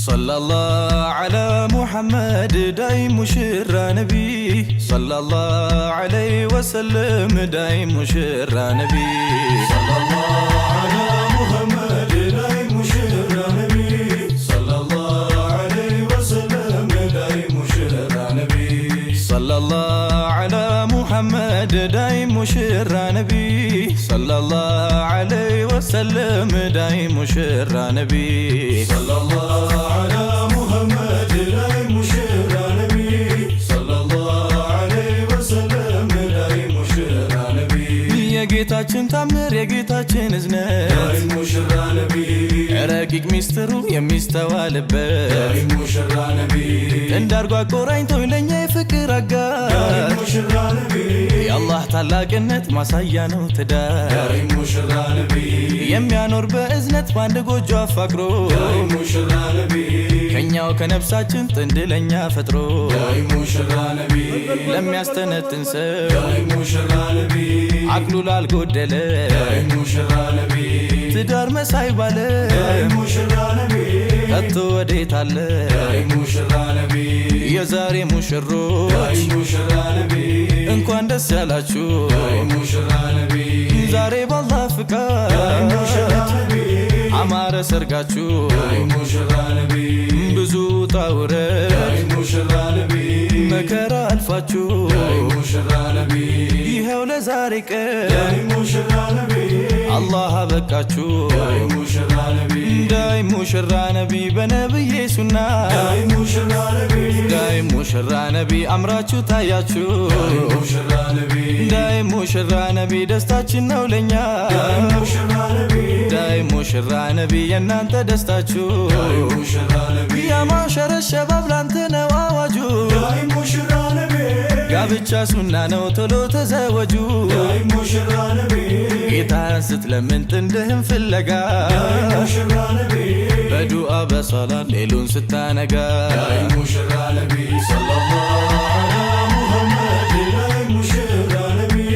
صلى الله على محمد دايم مشرى نبي صلى الله عليه وسلم دايم مشرى نبي صلى الله على محمد دايم مشرى نبي صلى الله عليه وسلم دايم مشرى نبي صلى الله على محمد دايم مشرى نبي صلى الله عليه وسلم دايم مشرى نبي صلى الله على محمد دايم مشرى نبي صلى الله عليه وسلم دايم مشرى نبي يا ጌታችን ታምር የጌታችን እዝነት دايم مشرى نبي ረቂቅ ሚስጥሩ የሚስተዋልበት دايم مشرى نبي እንዳርጓ ቆራኝቶኝ ለኛ የፍቅር አጋር دايم مشرى نبي የአላህ ታላቅነት ማሳያ ነው ትዳር دايم مشرى نبي የሚያኖር በእዝነት ባንድ ጎጆ አፋቅሮ دايم مشرى نبي ከኛው ከነፍሳችን ጥንድ ለኛ ፈጥሮ دايم مشرى نبي ለሚያስተነትን ሰው دايم مشرى نبي አቅሉ ላልጎደለ دايم مشرى نبي ትዳር መሳይ ባለ دايم مشرى نبي ከቶ ወዴት አለ دايم مشرى نبي የዛሬ ሙሽሮች دايم مشرى نبي እንኳን ደስ ያላችሁ دايم مشرى نبي ዛሬ ባላህ ፍቃድ دايم مشرى نبي አማረ ሰርጋችሁ دايم مشرى نبي ብዙ ጣውረድ دايم مشرى نبي መከራ አልፋችሁ دايم مشرى نبي ይኸው ለዛሬ ቀን دايم مشرى نبي አላህ አበቃችሁ دايم مشرى نبي ዳይ ሙሽራ ነቢ በነብዬ ሱና دايم مشرى نبي ዳይ ሙሽራ ነቢ አምራችሁ ታያችሁ دايم مشرى نبي ዳይ ሙሽራ ነቢ ደስታችን ነው ለኛ دايم مشرى نبي ዳይ ሙሽራ ነቢ የናንተ ደስታችሁ دايم مشرى نبي ያ ማሸረ ሸባብ ላንተ ነው አዋጁ دايم مشرى نبي ጋብቻ ሱና ነው ቶሎ ተዘወጁ دايم مشرى نبي ጌታን ስትለምን ጥንድህን ፍለጋ دايم مشرى نبي በዱዓ በሰላት ሌሉን ስታነጋ دايم مشرى نبي صلى الله على محمد دايم مشرى نبي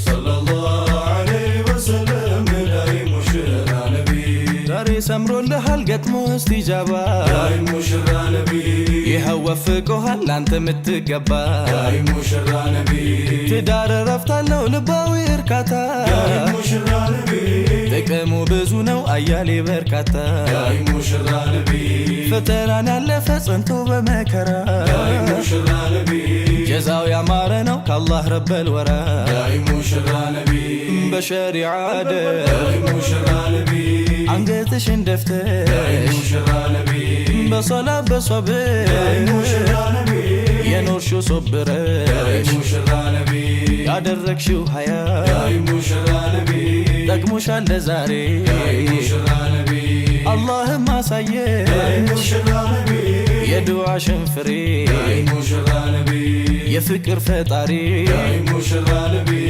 صلى الله عليه وسلم دايم مشرى نبي ዛሬ ሰምሮልሃል ገጥሞ እስቲጃባ دايم مشرى نبي ይኸው ወፍቆሃል ላንተ ምትገባ دايم مشرى نبي ትዳር ረፍታለው ልባዊ እርካታ دايم مشرى نبي ጥቅሙ ብዙ ነው አያሌ በርካታ دايم مشرى نبي ፈተናን ያለፈ ጸንቶ በመከራ دايم مشرى نبي ጀዛው ያማረ ነው ከአላህ ረበል ወራ دايم مشرى نبي በሸሪዓ ደም دايم مشرى نبي አንገትሽን دايم ደፍተሽ مشرى نبي በሶላት በሶብር دايم مشرى نبي የኖርሽው ሶብረሽ دايم مشرى نبي ያደረግሽው ሀያ دايم مشرى نبي ጠቅሞሻል ለዛሬ دايم مشرى نبي አላህም አሳየ دايم مشرى نبي የዱዓሽን ፍሬ دايم مشرى نبي የፍቅር ፈጣሪ دايم مشرى نبي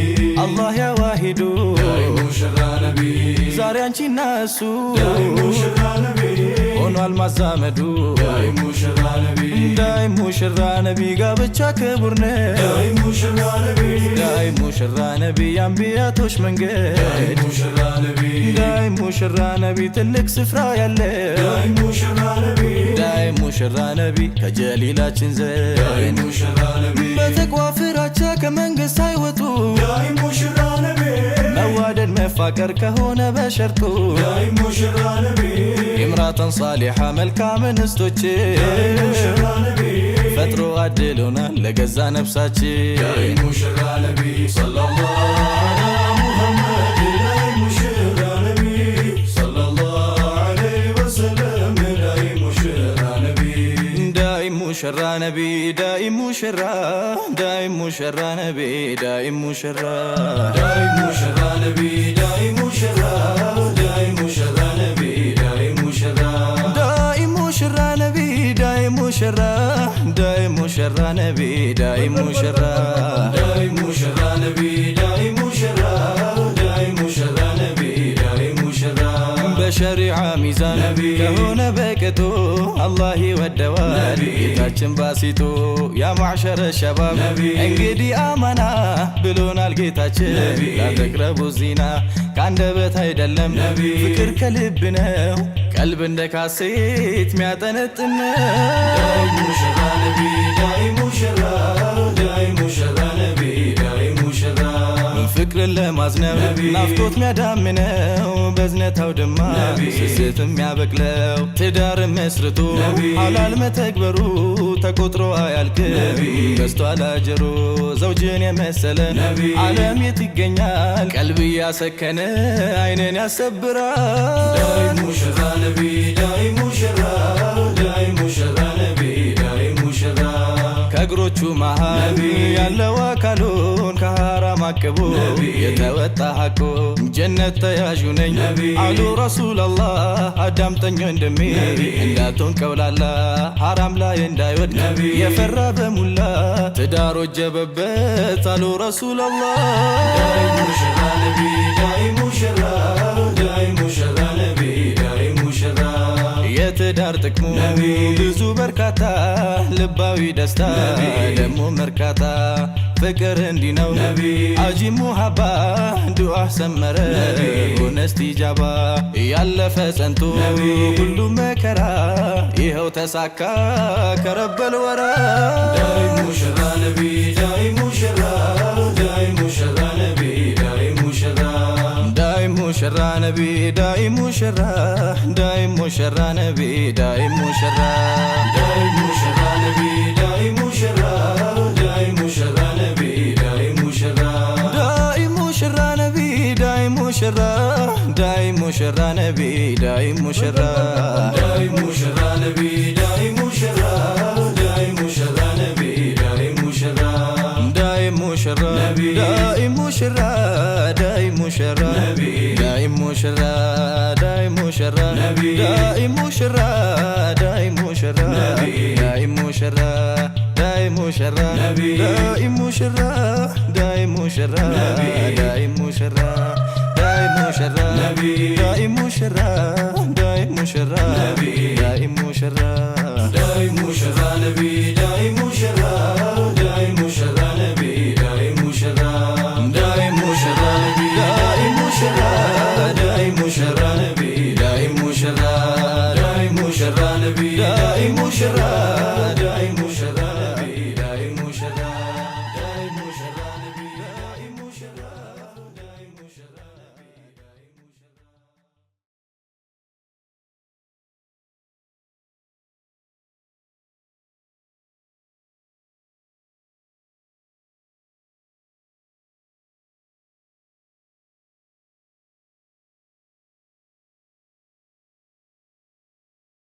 አላህ ያዋሂዱ دايم مشرى نبي ዛሬ አንቺና እሱ دايم مشرى نبي ሆኗል ማዛመዱ دايم مشرى نبي ዳይ ሙሽራ ነቢ ጋብቻ ክቡር ነው دايم مشرى نبي ዳይ ሙሽራ ነቢ የአንቢያቶች መንገድ دايم مشرى نبي ዳይ ሙሽራ ነቢ ትልቅ ስፍራ ያለ دايم مشرى نبي ዳይ ሙሽራ ነቢ ከጀሊላችን ዘንድ دايم مشرى نبي በተቅዋ ፍራቻ ከመንግስት አይወጡ دايم مشرى نبي መዋደድ መፋቀር ከሆነ በሸርጡ دايم مشرى نبي ኢምራተን ሳሊሓ መልካም እንስቶች دايم مشرى نبي ፈጥሮ አድሎናል ለገዛ ነፍሳችን دايم مشرى نبي صلى الله على محمد دايم مشرى نبي صلى الله عليه وسلم دايم مشرى نبي ዳይ ሙሽራ ነቢ ዳይ ሙሽራ ዳይ ሙሽራ ነቢ ዳይ ሙሽራ دايم مشرى نبي دايم مشرى دايم مشرى نبي دايم مشرى ዳይ ሙሽራ ነቢ ዳይ ሙሽራ ዳይ ሙሽራ ነቢ ዳይ ሙሽራ دايم مشرى نبي دايم مشرى دايم مشرى نبي دايم مشرى በሸሪዓ ሚዛን ከሆነ በቅጡ አላህ ይወደዋል ጌታችን ባሲጡ ያ ማዕሸረ ሸባብ እንግዲህ አማና ብሎናል ጌታችን ላተቅረቡ ዚና ከአንደበት አይደለም ፍቅር ከልብ ነው ቀልብ እንደ ካሴት ሚያጠነጥን ዳይ ሙሽራ ነቢ ዳይ ሙሽራ ዳይ ሙሽራ ነቢ ዳይ ሙሽራ ፍቅርን ለማዝነብ ናፍቆት ሚያዳምነው በዝነት አውድማ ስስት ሚያበቅለው ትዳር መስርቶ ሐላል መተግበሩ ተቆጥሮ አያልቅም በስቷል አጀሩ ዘውጅን የመሰለ ዓለም የት ይገኛል ቀልብ ያሰከነ አይንን ያሰብራል ዳይ ሙሽራ ነቢ ዳይ ሙሽራ ዳይ ሙሽራ ነቢ ዳይ ሙሽራ ከእግሮቹ መሃል ያለው አካሉን ከሐራም አቅቦ የተወጣ ሐቁ ጀነት ተያዡ ነኝ አሉ ረሱላላህ አዳምጠኝ ወንድሜ እንዳትሆን ቀውላላ ሐራም ላይ እንዳይወድቅ የፈራ በሙላ ትዳር ወጀበበት አሉ ረሱላላህ ዳይ ሙሽራ ነቢ ዳይ ሙሽራ ዳይ ሙሽራ ነቢ ዳይ ሙሽራ የትዳር ጥቅሙ ብዙ በርካታ ልባዊ ደስታ ደሞ መርካታ ፍቅር እንዲህ ነው አጂ ሙሐባ ዱዓ ሰመረ ሆነ እስቲጃባ ያለፈ ጸንቶ ሁሉም መከራ ይኸው ተሳካ ከረበል ወራ ዳይ ሙሽራ ነቢ ዳይ ሙሽራ ዳይ ሙሽራ ነቢ ዳይ ሙሽራ ዳይ ሙሽራ ነቢ ዳይ ሙሽራ ዳይ ሙሽራ ነቢ ዳይ ሙሽራ ዳይ ሙሽራ ነቢ ዳይ ሙሽራ ዳይ ሙሽራ ነቢ ዳይ ሙሽራ ዳይ ሙሽራ ነቢ ዳይ ሙሽራ ዳይ ሙሽራ ነቢ ዳይ ሙሽራ ዳይ ሙሽራ ነቢ ዳይ ሙሽራ ዳይ ሙሽራ ነቢ ዳይ ሙሽራ ዳይ ሙሽራ ዳይ ሙሽራ ዳይ ሙሽራ ዳይ ሙሽራ ዳይ ሙሽራ ዳይ ሙሽራ ዳይ ሙሽራ ዳይ ሙሽራ ዳይ ሙሽራ ዳይ ሙሽራ ዳይ ሙሽራ ዳይ ሙሽራ ዳይ ሙሽራ ዳይ ሙሽራ ዳይ ሙሽራ ዳይ ሙሽራ ዳይ ሙሽራ ነቢ